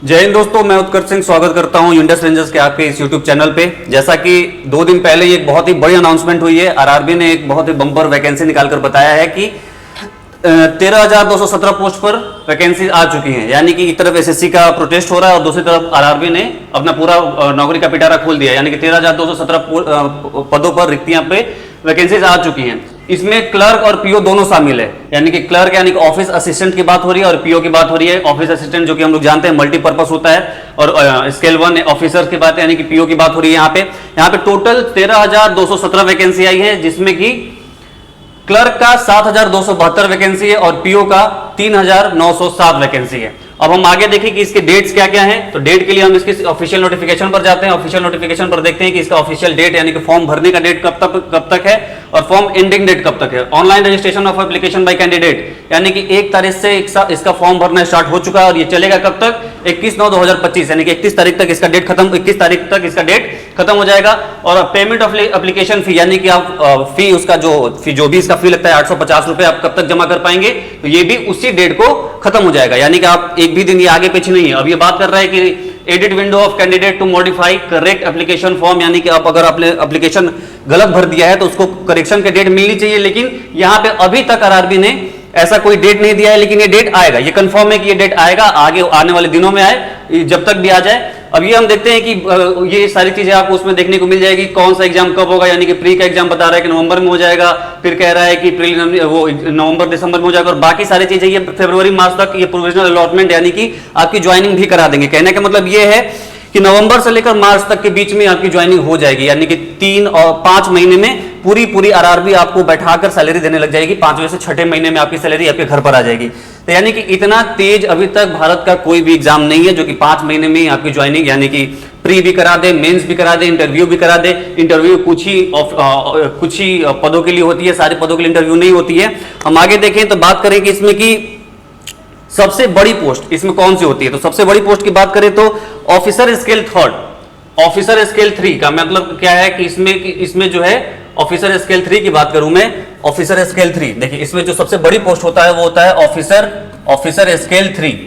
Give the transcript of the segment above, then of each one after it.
जय हिंद दोस्तों, मैं उत्कर्ष सिंह स्वागत करता हूं इंडस रेंजर्स के आपके इस यूट्यूब चैनल पे। जैसा कि 2 दिन पहले ही एक बहुत ही बड़ी अनाउंसमेंट हुई है। आरआरबी ने एक बहुत ही बम्पर वैकेंसी निकालकर बताया है कि 13,217 पोस्ट पर वैकेंसी आ चुकी हैं। यानी कि एक तरफ एसएससी का प्रोटेस्ट हो रहा है और दूसरी तरफ आरआरबी ने अपना पूरा नौकरी का पिटारा खोल दिया। यानी कि 13,217 पदों पर रिक्तियां पे वैकेंसीज आ चुकी हैं। इसमें क्लर्क और पीओ दोनों शामिल है। यानी कि क्लर्क यानी कि ऑफिस असिस्टेंट की बात हो रही है और पीओ की बात हो रही है। ऑफिस असिस्टेंट जो कि हम लोग जानते हैं मल्टीपर्पज होता है, और स्केल 1 ऑफिसर की बात है यानी कि पीओ की बात हो रही है। यहाँ पे टोटल 13,217 वैकेंसी आई है, जिसमें कि क्लर्क का 7,272 वैकेंसी है और पीओ का 3,907 वैकेंसी है। अब हम आगे देखें कि इसके डेट्स क्या क्या हैं। तो डेट के लिए हम इसके ऑफिशियल नोटिफिकेशन पर जाते हैं। ऑफिशियल नोटिफिकेशन पर देखते हैं कि इसका ऑफिशियल डेट यानी कि फॉर्म भरने का डेट कब तक है और फॉर्म एंडिंग डेट कब तक है। Online registration of application by candidate यानी कि 1 तारीख से इसका फॉर्म भरना स्टार्ट हो चुका है और ये चलेगा कब तक, 21/9/2025 यानी कि 31 तारीख तक इसका डेट खत्म, 21 तारीख तक इसका डेट खत्म हो जाएगा। और पेमेंट ऑफ एप्लीकेशन फी यानी कि आप फी उसका जो भी इसका फी लगता है 850 रुपए आप कब तक जमा कर पाएंगे, तो ये भी उसी डेट को खत्म हो जाएगा। यानी कि आप एक भी दिन ये आगे पीछे नहीं है। अब ये बात कर रहा है कि edit window of candidate to modify correct application form, यानी कि आप अगर आपने एप्लीकेशन गलत भर दिया है तो उसको करेक्शन के डेट मिलनी चाहिए। लेकिन यहां पे अभी तक आरआरबी ने ऐसा कोई डेट नहीं दिया है, लेकिन ये डेट आएगा। ये कंफर्म है कि ये डेट आएगा, आगे आने वाले दिनों में आए, जब तक भी आ जाए। अब ये हम देखते हैं कि ये सारी चीजें आपको उसमें देखने को मिल जाएगी। कौन सा एग्जाम कब होगा, यानी कि प्री का एग्जाम बता रहा है कि नवंबर में हो जाएगा, फिर कह रहा है कि वो नवंबर दिसंबर में हो जाएगा, और बाकी सारी चीजें ये फरवरी मार्च तक ये प्रोविजनल अलॉटमेंट यानी कि आपकी ज्वाइनिंग भी करा देंगे। कहने का मतलब ये है कि नवंबर से लेकर मार्च तक के बीच में आपकी ज्वाइनिंग हो जाएगी। यानी कि 3 और 5 महीने में पूरी आरआरबी आपको बैठाकर सैलरी देने लग जाएगी। 5वें से 6ठे महीने में आपकी सैलरी आपके घर पर आ जाएगी। तो यानी कि इतना तेज अभी तक भारत का कोई भी एग्जाम नहीं है जो कि 5 महीने में आपकी ज्वाइनिंग यानी कि प्री भी करा दे, मेंस भी करा दे, इंटरव्यू भी करा दे। इंटरव्यू कुछ ही पदों के लिए होती है, सारे पदों के लिए इंटरव्यू नहीं होती है। हम आगे देखें तो बात करें कि इसमें की सबसे बड़ी पोस्ट इसमें कौन सी होती है। तो सबसे बड़ी पोस्ट की बात करें तो ऑफिसर स्केल 3, ऑफिसर स्केल 3 का मतलब क्या है कि इसमें जो है ऑफिसर स्केल 3 की बात करूं मैं, ऑफिसर स्केल 3 देखिए, इसमें जो सबसे बड़ी पोस्ट होता है वो होता है ऑफिसर स्केल 3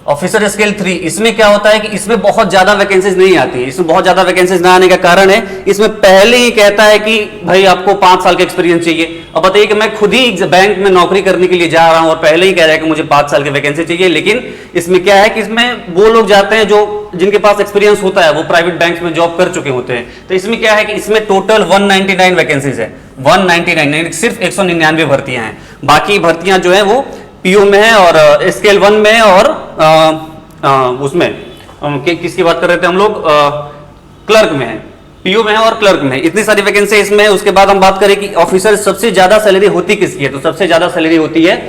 ऑफिसर स्केल 3। इसमें क्या होता है कि इसमें बहुत ज्यादा वैकेंसीज नहीं आती है। इसमें बहुत ज्यादा वैकेंसीज ना आने का कारण है इसमें पहले ही कहता है कि भाई आपको 5 साल का एक्सपीरियंस चाहिए। अब बताइए कि मैं खुद ही बैंक में नौकरी करने के लिए जा रहा हूं और पहले ही कह रहा है कि मुझे 5 साल की वैकेंसी चाहिए। लेकिन इसमें क्या है कि इसमें वो लोग जाते हैं जो जिनके पास एक्सपीरियंस होता है, वो प्राइवेट बैंक में जॉब कर चुके होते हैं। तो इसमें क्या है कि इसमें टोटल 199 वैकेंसीज है। 199 सिर्फ 199 भर्तियां हैं। बाकी भर्तियां जो है वो पीओ में है और स्केल 1 में और उसमें किसकी बात कर रहे थे हम लोग, क्लर्क में है, पीओ में है और क्लर्क में है। इतनी सारी वैकेंसी इसमें। उसके बाद हम बात करें कि ऑफिसर सबसे ज्यादा सैलरी होती किसकी है, तो सबसे ज्यादा सैलरी होती है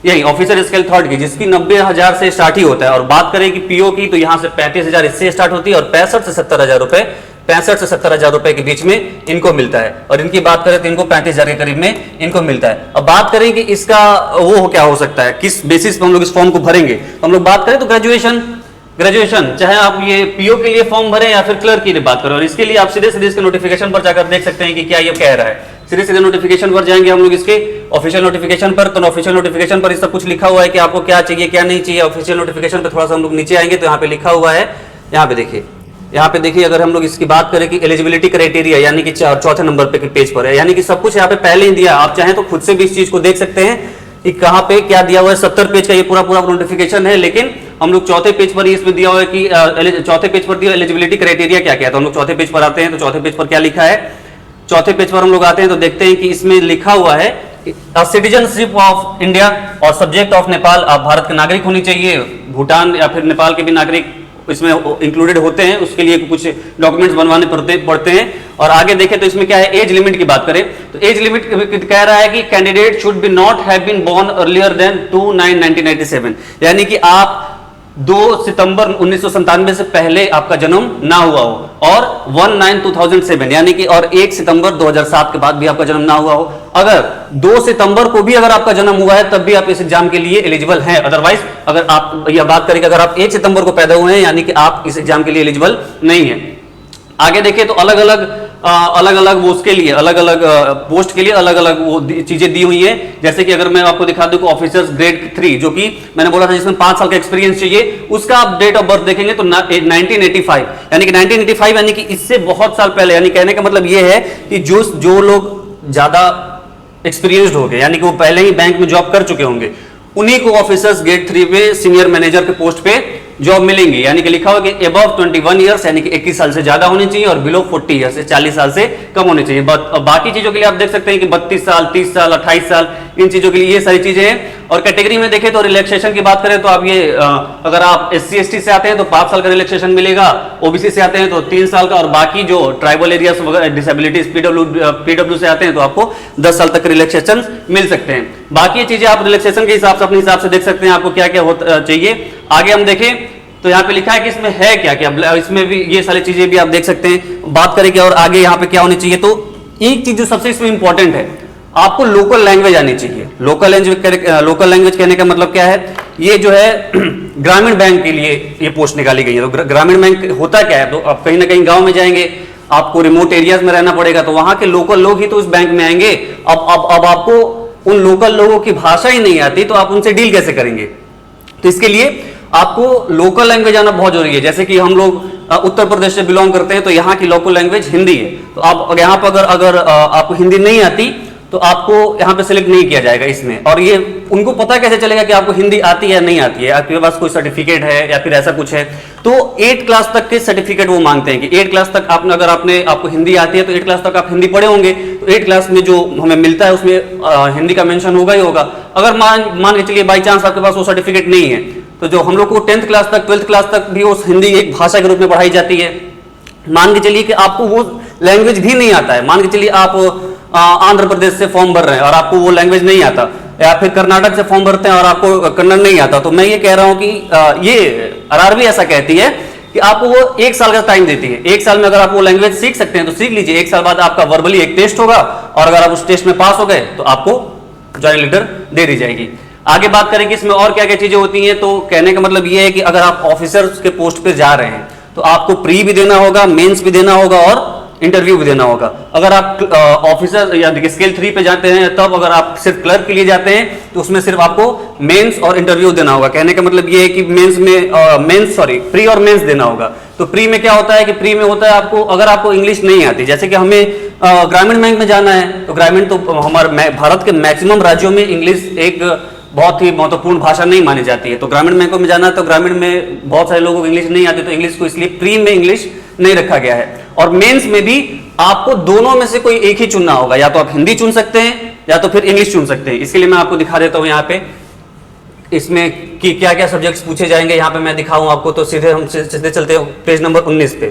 यही ऑफिसर स्केल 3 की, जिसकी 90,000 से स्टार्ट ही होता है। और बात करें कि पीओ की तो यहां से 35,000 इससे स्टार्ट होती है और 65 से 70,000 रुपए 65 से 70,000 रुपए के बीच में इनको मिलता है। और इनकी बात करें तो इनको 35,000 के करीब में इनको मिलता है। अब बात करें कि इसका वो क्या हो सकता है, किस बेसिस पर हम लोग इस फॉर्म को भरेंगे, तो हम लोग बात करें तो ग्रेजुएशन चाहे आप ये पीओ के लिए फॉर्म भरें या फिर क्लर्क के लिए बात करें। और इसके लिए आप सीधे इसके नोटिफिकेशन पर जाकर देख सकते हैं कि क्या ये कह रहा है। सीधे नोटिफिकेशन पर जाएंगे हम लोग इसके ऑफिशियल नोटिफिकेशन पर। तो ऑफिशियल नोटिफिकेशन पर इस सब कुछ लिखा हुआ है कि आपको क्या चाहिए क्या नहीं चाहिए। ऑफिशियल नोटिफिकेशन पर थोड़ा सा हम लोग नीचे आएंगे तो यहाँ पे लिखा हुआ है, यहाँ पे देखिए अगर हम लोग इसकी बात करें कि एलिजिबिलिटी क्राइटेरिया यानी कि 4थे नंबर पे पेज पर है। यानी कि सब कुछ यहाँ पे पहले ही दिया। आप चाहें तो खुद से भी इस चीज को देख सकते हैं कि कहाँ पे क्या दिया हुआ है। 70 पेज का ये पूरा नोटिफिकेशन है, लेकिन हम लोग 4थे पेज पर ही इसमें दिया हुआ है कि 4थे पेज पर दिया एलिजिबिलिटी क्राइटेरिया क्या क्या है। तो हम लोग 4थे पेज पर आते हैं तो 4थे पेज पर क्या लिखा है, 4थे पेज पर हम लोग आते हैं तो देखते हैं कि इसमें लिखा हुआ है सिटीजनशिप ऑफ इंडिया और सब्जेक्ट ऑफ नेपाल। आप भारत के नागरिक होनी चाहिए। भूटान या फिर नेपाल के भी नागरिक इसमें इंक्लूडेड होते हैं, उसके लिए कुछ डॉक्यूमेंट्स बनवाने पड़ते हैं। और आगे देखें तो इसमें क्या है, एज लिमिट की बात करें तो एज लिमिट कह रहा है कि candidate should be not have been born earlier than 2/9/1997, यानी कि आप 2 सितंबर 1997 से पहले आपका जन्म ना हुआ हो, और 1/9/2007 यानी कि और 1 सितंबर 2007 के बाद भी आपका जन्म ना हुआ हो। अगर 2 सितंबर को भी अगर आपका जन्म हुआ है तब भी आप इस एग्जाम के लिए एलिजिबल हैं। अदरवाइज अगर आप यह बात करें कि अगर आप 1 सितंबर को पैदा हुए हैं यानी कि आप इस एग्जाम के लिए एलिजिबल नहीं है। आगे देखें तो अलग अलग अलग अलग वो उसके लिए अलग अलग पोस्ट के लिए अलग अलग वो चीजें दी हुई है। जैसे कि अगर मैं आपको दिखा दूं कि ऑफिसर्स ग्रेड 3 जो कि मैंने बोला था जिसमें 5 साल का एक्सपीरियंस चाहिए, उसका आप डेट ऑफ बर्थ देखेंगे तो 1985 यानी कि 1985 यानी कि इससे बहुत साल पहले, यानी कहने का मतलब ये है कि जो लोग ज्यादा एक्सपीरियंस्ड हो गए यानी कि वो पहले ही बैंक में जॉब कर चुके होंगे, उन्हीं को ऑफिसर्स ग्रेड 3 पे सीनियर मैनेजर के पोस्ट पे जॉब मिलेंगी। यानी कि लिखा होगा कि अबव 21 इयर्स यानी कि 21 साल से ज्यादा होनी चाहिए और बिलो 40 इयर्स से 40 साल से कम होनी चाहिए। बाकी चीजों के लिए आप देख सकते हैं कि 32 साल, 30 साल, 28 साल, इन चीजों के लिए ये सारी चीजें हैं। और कैटेगरी में देखें तो रिलैक्सेशन की बात करें तो आप ये अगर आप SC ST से आते हैं तो 5 साल का रिलैक्सेशन मिलेगा, OBC से आते हैं तो 3 साल का, और बाकी जो ट्राइबल एरियाज वगैरह डिसेबिलिटीज PW से आते हैं तो आपको 10 साल तक रिलैक्सेशन मिल सकते हैं। बाकी ये चीजें आप रिलैक्सेशन के हिसाब से अपने हिसाब से देख सकते हैं आपको क्या क्या होता चाहिए। आगे हम देखें तो यहाँ पे लिखा है कि इसमें है क्या क्या, इसमें भी ये सारी चीजें भी आप देख सकते हैं। बात करें कि और आगे यहाँ पे क्या होनी चाहिए, तो एक चीज जो सबसे इसमें इंपॉर्टेंट है, आपको लोकल लैंग्वेज आनी चाहिए। लोकल लैंग्वेज कहने का मतलब क्या है, ये जो है ग्रामीण बैंक के लिए ये पोस्ट निकाली गई है। तो ग्रामीण बैंक होता क्या है, तो आप कहीं ना कहीं गांव में जाएंगे, आपको रिमोट एरियाज में रहना पड़ेगा, तो वहां के लोकल लोग ही तो उस बैंक में आएंगे। अब आपको उन लोकल लोगों की भाषा ही नहीं आती तो आप उनसे डील कैसे करेंगे। तो इसके लिए आपको लोकल लैंग्वेज आना बहुत जरूरी है। जैसे कि हम लोग उत्तर प्रदेश से बिलोंग करते हैं तो यहाँ की लोकल लैंग्वेज हिंदी है, तो आप यहाँ पर अगर आपको हिंदी नहीं आती तो आपको यहाँ पे सिलेक्ट नहीं किया जाएगा इसमें। और ये उनको पता कैसे चलेगा कि आपको हिंदी आती है या नहीं आती है, आपके पास कोई सर्टिफिकेट है या फिर ऐसा कुछ है। तो 8 क्लास तक के सर्टिफिकेट वो मांगते हैं कि 8 क्लास तक अगर आपको हिंदी आती है तो 8 क्लास तक आप हिंदी पढ़े होंगे, तो 8 क्लास में जो हमें मिलता है उसमें हिंदी का मेंशन होगा ही होगा। अगर मान के चलिए बाई चांस आपके पास वो सर्टिफिकेट नहीं है, तो जो हम लोग को 10th क्लास तक 12th क्लास तक भी उस हिंदी एक भाषा के रूप में पढ़ाई जाती है। मान के चलिए कि आपको वो लैंग्वेज भी नहीं आता है, मान के चलिए आप आंध्र प्रदेश से फॉर्म भर रहे हैं और आपको वो लैंग्वेज नहीं आता, या फिर कर्नाटक से फॉर्म भरते हैं और आपको कन्नड़ नहीं आता, तो मैं ये कह रहा हूं कि ये RRB ऐसा कहती है कि आपको वो 1 साल का टाइम देती है। 1 साल में अगर आप वो लैंग्वेज सीख सकते हैं तो सीख लीजिए। 1 साल बाद आपका वर्बली एक टेस्ट होगा और अगर आप उस टेस्ट में पास हो गए तो आपको ज्वाइनिंग लेटर दे दी जाएगी। आगे बात करें कि इसमें और क्या क्या चीजें होती हैं, तो कहने का मतलब ये है कि अगर आप ऑफिसर्स के पोस्ट पे जा रहे हैं तो आपको प्री भी देना होगा, मेंस भी देना होगा और इंटरव्यू भी देना होगा। अगर आप ऑफिसर या स्केल 3 पे जाते हैं तब अगर आप सिर्फ क्लर्क के लिए जाते हैं तो उसमें सिर्फ आपको मेंस और इंटरव्यू देना होगा। कहने का मतलब ये है कि प्री और मेंस देना होगा। तो प्री में क्या होता है कि प्री में होता है आपको अगर आपको इंग्लिश नहीं आती, जैसे कि हमें ग्रामीण बैंक में जाना है, तो ग्रामीण तो हमारे भारत के मैक्सिमम राज्यों में इंग्लिश एक बहुत ही महत्वपूर्ण भाषा नहीं मानी जाती है। तो ग्रामीण बैंकों में जाना है तो ग्रामीण में बहुत सारे लोगों को इंग्लिश नहीं आती, तो इंग्लिश को इसलिए प्री में इंग्लिश नहीं रखा गया है। और मेंस में भी आपको दोनों में से कोई एक ही चुनना होगा, या तो आप हिंदी चुन सकते हैं या तो फिर इंग्लिश चुन सकते हैं। इसके लिए मैं आपको दिखा देता हूं यहाँ पे इसमें कि क्या क्या सब्जेक्ट्स पूछे जाएंगे। यहाँ पे मैं दिखाऊं आपको, तो सीधे हम सीधे चलते हैं पेज नंबर 19 पे।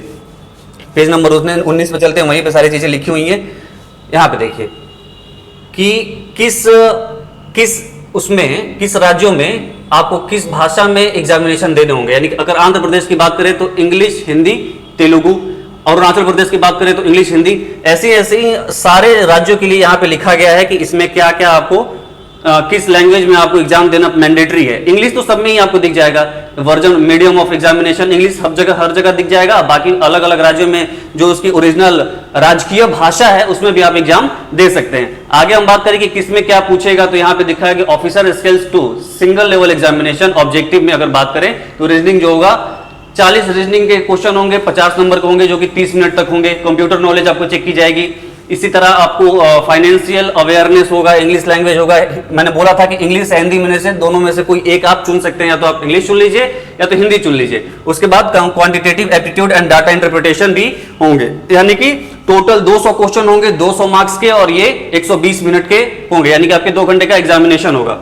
पेज नंबर 19 पे चलते हैं, वहीं पे सारी चीजें लिखी हुई हैं। यहाँ पे देखिए कि किस राज्यों में आपको किस भाषा में एग्जामिनेशन देने होंगे। यानी कि अगर आंध्र प्रदेश की बात करें तो इंग्लिश, हिंदी, तेलुगु, और अरुणाचल प्रदेश की बात करें तो इंग्लिश, हिंदी, ऐसे सारे राज्यों के लिए यहाँ पे लिखा गया है कि इसमें क्या क्या आपको किस लैंग्वेज में आपको एग्जाम देना मैंडेटरी है। इंग्लिश तो सब में ही आपको दिख जाएगा, version medium of examination English हर जगह दिख जाएगा। बाकी अलग अलग राज्यों में जो उसकी ओरिजिनल राजकीय भाषा है उसमें भी आप एग्जाम दे सकते हैं। आगे हम बात करें कि किसमें क्या पूछेगा, तो यहाँ पे दिखा है कि officer skills 2 single level examination objective में अगर बात करें तो रीजनिंग जो होगा 40 रीजनिंग के क्वेश्चन होंगे, 50 नंबर के होंगे जो कि 30 मिनट तक होंगे। कंप्यूटर नॉलेज आपको चेक की जाएगी। इसी तरह आपको फाइनेंशियल अवेयरनेस होगा, इंग्लिश लैंग्वेज होगा। मैंने बोला था कि इंग्लिश या हिंदी में से दोनों में से कोई एक आप चुन सकते हैं, या तो आप इंग्लिश चुन लीजिए या तो हिंदी चुन लीजिए। उसके बाद quantitative aptitude and data interpretation भी होंगे, यानी कि टोटल 200 क्वेश्चन होंगे 200 मार्क्स के, और ये 120 मिनट के होंगे, यानी कि आपके 2 घंटे का एग्जामिनेशन होगा।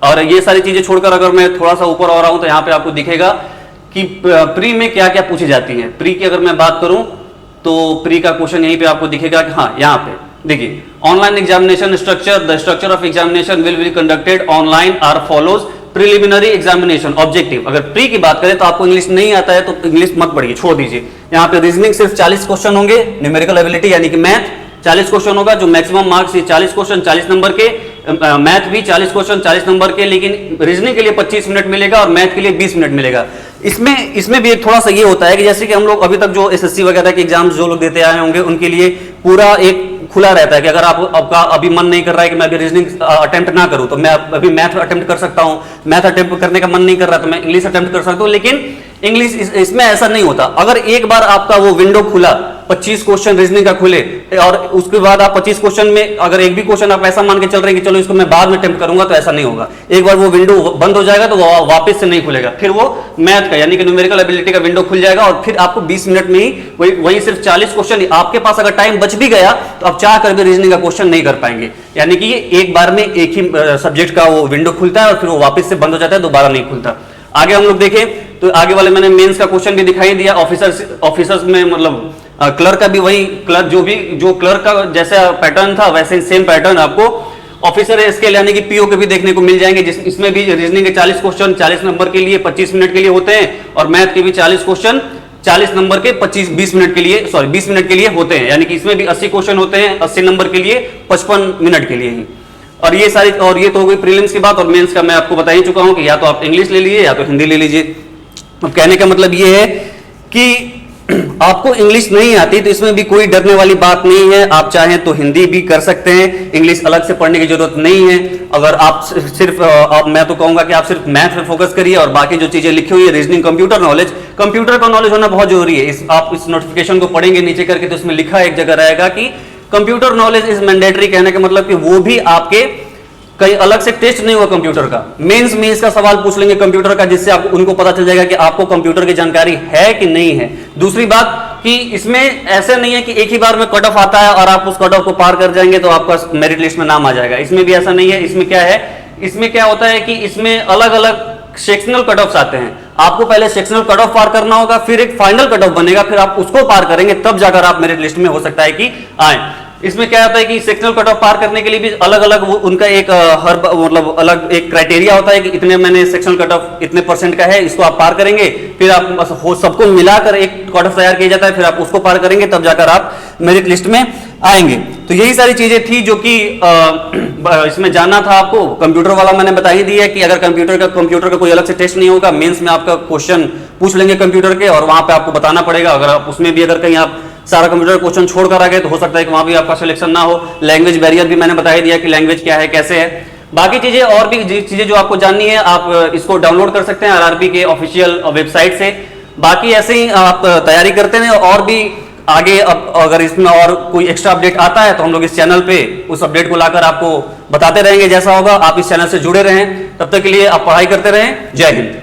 और ये सारी चीजें छोड़कर अगर मैं थोड़ा सा ऊपर आ रहा हूं तो यहाँ पे आपको दिखेगा कि प्री में क्या क्या पूछी जाती है। प्री की अगर मैं बात करूं तो प्री का क्वेश्चन यहीं पे आपको दिखेगा कि हाँ यहाँ पे देखिए, online examination structure, the structure of examination will be conducted online are follows preliminary examination objective. अगर प्री की बात करें तो आपको इंग्लिश नहीं आता है तो इंग्लिश मत पढ़िए, छोड़ दीजिए। यहाँ पे रीजनिंग सिर्फ 40 क्वेश्चन होंगे, न्यूमेरिकल एबिलिटी यानी कि मैथ 40 क्वेश्चन होगा, जो मैक्सिमम मार्क्स 40 क्वेश्चन 40 नंबर के, मैथ भी 40 क्वेश्चन 40 नंबर के, लेकिन रीजनिंग के लिए 25 मिनट मिलेगा और मैथ के लिए 20 मिनट मिलेगा। इसमें भी एक थोड़ा सा ये होता है कि जैसे कि हम लोग अभी तक जो एसएससी वगैरह के एग्जाम्स जो लोग देते आए होंगे उनके लिए पूरा एक खुला रहता है कि अगर आपका अभी मन नहीं कर रहा है कि मैं अभी रीजनिंग अटेम्प्ट ना करूं तो मैं अभी मैथ अटेम्प्ट कर सकता हूं, मैथ अटेम्प्ट करने का मन नहीं कर रहा तो मैं इंग्लिश अटेम्प्ट कर सकता हूं। लेकिन इंग्लिश इसमें ऐसा नहीं होता। अगर एक बार आपका वो विंडो खुला, 25 क्वेश्चन रीजनिंग का खुले और उसके बाद आप 25 क्वेश्चन में अगर एक भी क्वेश्चन आप ऐसा मान के चल रहे हैं कि चलो इसको मैं बाद में अटेम्प्ट करूंगा, तो ऐसा नहीं होगा। एक बार वो विंडो बंद हो जाएगा तो वो वापस से नहीं खुलेगा, फिर वो मैथ का यानी कि न्यूमेरिकल एबिलिटी का विंडो खुल जाएगा और फिर आपको 20 मिनट में ही वही सिर्फ 40 क्वेश्चन, आपके पास अगर टाइम बच भी गया तो आप चाह कर भी रीजनिंग का क्वेश्चन नहीं कर पाएंगे। यानी कि ये एक बार में एक ही सब्जेक्ट का वो विंडो खुलता है और फिर वो वापस से बंद हो जाता है, दोबारा नहीं खुलता। आगे हम लोग देखें तो आगे वाले मैंने मेंस का क्वेश्चन भी दिखाई दिया। ऑफिसर्स में मतलब क्लर्क का भी वही, क्लर्क जो क्लर्क का जैसा पैटर्न था वैसे सेम पैटर्न आपको ऑफिसर स्केल यानी कि पीओ के भी देखने को मिल जाएंगे। इसमें भी रीजनिंग के 40 क्वेश्चन 40 नंबर के लिए 25 मिनट के लिए होते हैं और मैथ के भी 40 क्वेश्चन 40 नंबर के 20 मिनट के लिए होते हैं। यानी कि इसमें भी 80 क्वेश्चन होते हैं 80 नंबर के लिए 55 मिनट के लिए ही। और ये तो हो गई प्रीलिम्स की बात। और मेंस का मैं आपको बता ही चुका हूं कि या तो आप इंग्लिश ले लीजिए या तो हिंदी ले लीजिए। अब कहने का मतलब ये है कि आपको इंग्लिश नहीं आती तो इसमें भी कोई डरने वाली बात नहीं है। आप चाहें तो हिंदी भी कर सकते हैं, इंग्लिश अलग से पढ़ने की जरूरत नहीं है। अगर आप सिर्फ मैं तो कहूंगा कि आप सिर्फ मैथ पे फोकस करिए और बाकी जो चीजें लिखी हुई है रीजनिंग, कंप्यूटर का नॉलेज होना बहुत जरूरी है। आप इस नोटिफिकेशन को पढ़ेंगे नीचे करके तो इसमें लिखा एक जगह रहेगा कि कंप्यूटर नॉलेज इज मैंडेटरी। कहने का मतलब कि वो भी आपके कहीं अलग से टेस्ट नहीं हुआ कंप्यूटर का, मेंस में इसका सवाल पूछ लेंगे कंप्यूटर का, जिससे आपको उनको पता चल जाएगा कि आपको कंप्यूटर की जानकारी है कि नहीं है। दूसरी बात कि इसमें ऐसे नहीं है कि एक ही बार में कट ऑफ आता है और आप उस कट ऑफ को पार कर जाएंगे तो आपका मेरिट लिस्ट में नाम आ जाएगा। इसमें भी ऐसा नहीं है। इसमें क्या है, इसमें क्या होता है कि इसमें अलग अलग सेक्शनल कट ऑफ्स आते हैं। आपको पहले सेक्शनल कट ऑफ पार करना होगा, फिर एक फाइनल कट ऑफ बनेगा, फिर आप उसको पार करेंगे तब जाकर आप मेरिट लिस्ट में हो सकता है कि आए। इसमें क्या होता है कि सेक्शनल कट ऑफ पार करने के लिए भी अलग अलग उनका एक मतलब अलग एक क्राइटेरिया होता है कि इतने मैंने सेक्शनल कट ऑफ इतने परसेंट का है, इसको आप पार करेंगे, फिर आप सबको मिलाकर एक कट ऑफ तैयार किया जाता है, फिर आप उसको पार करेंगे तब जाकर आप मेरिट लिस्ट में आएंगे। तो यही सारी चीजें थी जो कि इसमें जानना था आपको। कंप्यूटर वाला मैंने बता ही दिया कि अगर कंप्यूटर का कोई अलग से टेस्ट नहीं होगा, मेंस में आपका क्वेश्चन पूछ लेंगे कंप्यूटर के और वहां पे आपको बताना पड़ेगा। अगर आप उसमें भी अगर कहीं आप सारा कंप्यूटर क्वेश्चन छोड़कर आ गए तो हो सकता है कि वहां भी आपका सिलेक्शन ना हो। लैंग्वेज बैरियर भी मैंने बता ही दिया कि लैंग्वेज क्या है, कैसे है। बाकी चीजें और भी चीजें जो आपको जाननी है आप इसको डाउनलोड कर सकते हैं आरआरबी के ऑफिशियल वेबसाइट से। बाकी ऐसे ही आप तैयारी करते हैं और भी आगे अब अगर इसमें और कोई एक्स्ट्रा अपडेट आता है तो हम लोग इस चैनल पे उस अपडेट को लाकर आपको बताते रहेंगे। जैसा होगा आप इस चैनल से जुड़े रहें। तब तक के लिए आप पढ़ाई करते रहें। जय हिंद।